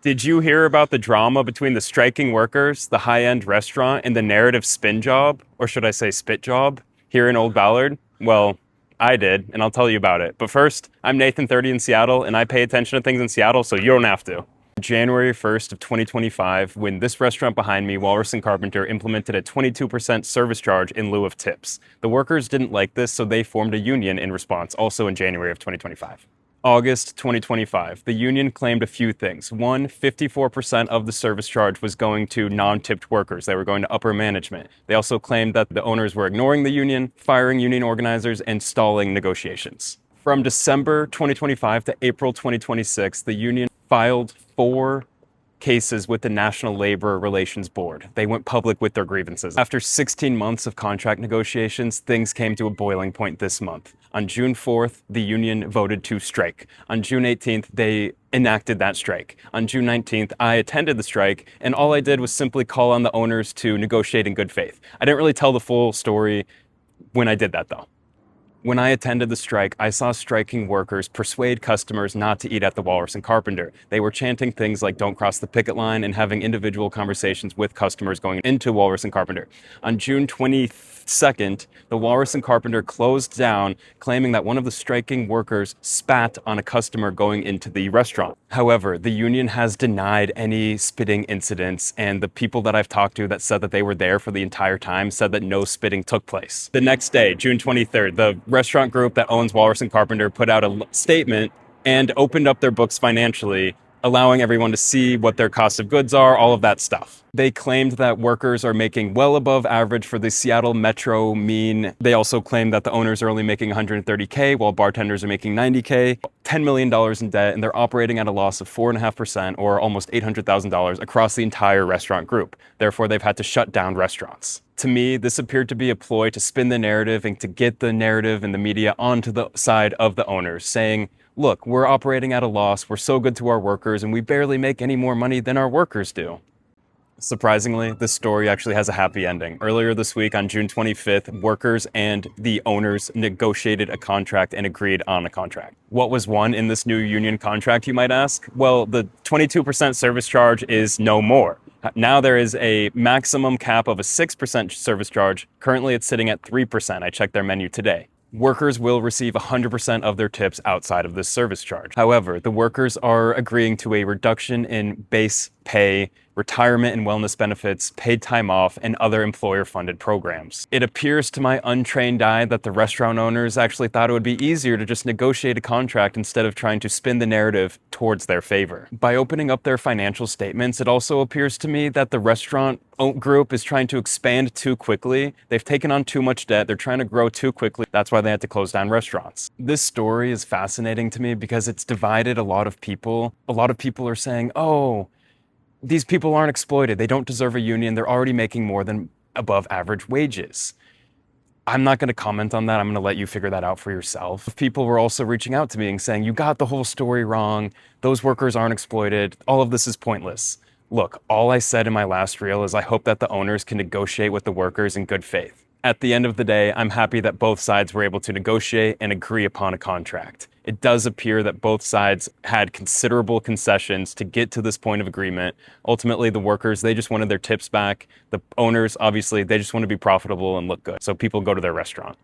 Did you hear about the drama between the striking workers, the high-end restaurant, and the narrative spin job, or should I say spit job, here in Old Ballard? Well, I did, and I'll tell you about it. But first, I'm Nathan, 30 in Seattle, and I pay attention to things in Seattle, so you don't have to. January 1st of 2025, when this restaurant behind me, Walrus & Carpenter, implemented a 22% service charge in lieu of tips. The workers didn't like this, so they formed a union in response, also in January of 2025. August 2025, the union claimed a few things. One, 54% of the service charge was going to non-tipped workers. They were going to upper management. They also claimed that the owners were ignoring the union, firing union organizers, and stalling negotiations. From December 2025 to April 2026, the union filed 4 cases with the National Labor Relations Board. They went public with their grievances. After 16 months of contract negotiations, things came to a boiling point this month. On June 4th, the union voted to strike. On June 18th, they enacted that strike. On June 19th, I attended the strike, and all I did was simply call on the owners to negotiate in good faith. I didn't really tell the full story when I did that, though. When I attended the strike, I saw striking workers persuade customers not to eat at the Walrus & Carpenter. They were chanting things like "Don't cross the picket line" and having individual conversations with customers going into Walrus & Carpenter. On June 22nd, the Walrus & Carpenter closed down, claiming that one of the striking workers spat on a customer going into the restaurant. However, the union has denied any spitting incidents, and the people that I've talked to that said that they were there for the entire time said that no spitting took place. The next day, June 23rd, the restaurant group that owns Walrus & Carpenter put out a statement and opened up their books financially, allowing everyone to see what their cost of goods are, all of that stuff. They claimed that workers are making well above average for the Seattle Metro mean. They also claimed that the owners are only making $130K while bartenders are making $90K, $10 million in debt, and they're operating at a loss of 4.5% or almost $800,000 across the entire restaurant group. Therefore, they've had to shut down restaurants. To me, this appeared to be a ploy to spin the narrative and to get the narrative and the media onto the side of the owners, saying, look, we're operating at a loss, we're so good to our workers, and we barely make any more money than our workers do. Surprisingly, this story actually has a happy ending. Earlier this week, on June 25th, workers and the owners negotiated a contract and agreed on a contract. What was won in this new union contract, you might ask? Well, the 22% service charge is no more. Now there is a maximum cap of a 6% service charge. Currently, it's sitting at 3%. I checked their menu today. Workers will receive 100% of their tips outside of this service charge. However, the workers are agreeing to a reduction in base pay, retirement and wellness benefits, paid time off, and other employer-funded programs. It appears to my untrained eye that the restaurant owners actually thought it would be easier to just negotiate a contract instead of trying to spin the narrative towards their favor. By opening up their financial statements, it also appears to me that the restaurant group is trying to expand too quickly. They've taken on too much debt. They're trying to grow too quickly. That's why they had to close down restaurants. This story is fascinating to me because it's divided a lot of people. A lot of people are saying, oh, these people aren't exploited. They don't deserve a union. They're already making more than above average wages. I'm not going to comment on that. I'm going to let you figure that out for yourself. People were also reaching out to me and saying, you got the whole story wrong. Those workers aren't exploited. All of this is pointless. Look, all I said in my last reel is I hope that the owners can negotiate with the workers in good faith. At the end of the day, I'm happy that both sides were able to negotiate and agree upon a contract. It does appear that both sides had considerable concessions to get to this point of agreement. Ultimately, the workers, they just wanted their tips back. The owners, obviously, they just want to be profitable and look good. So people go to their restaurant.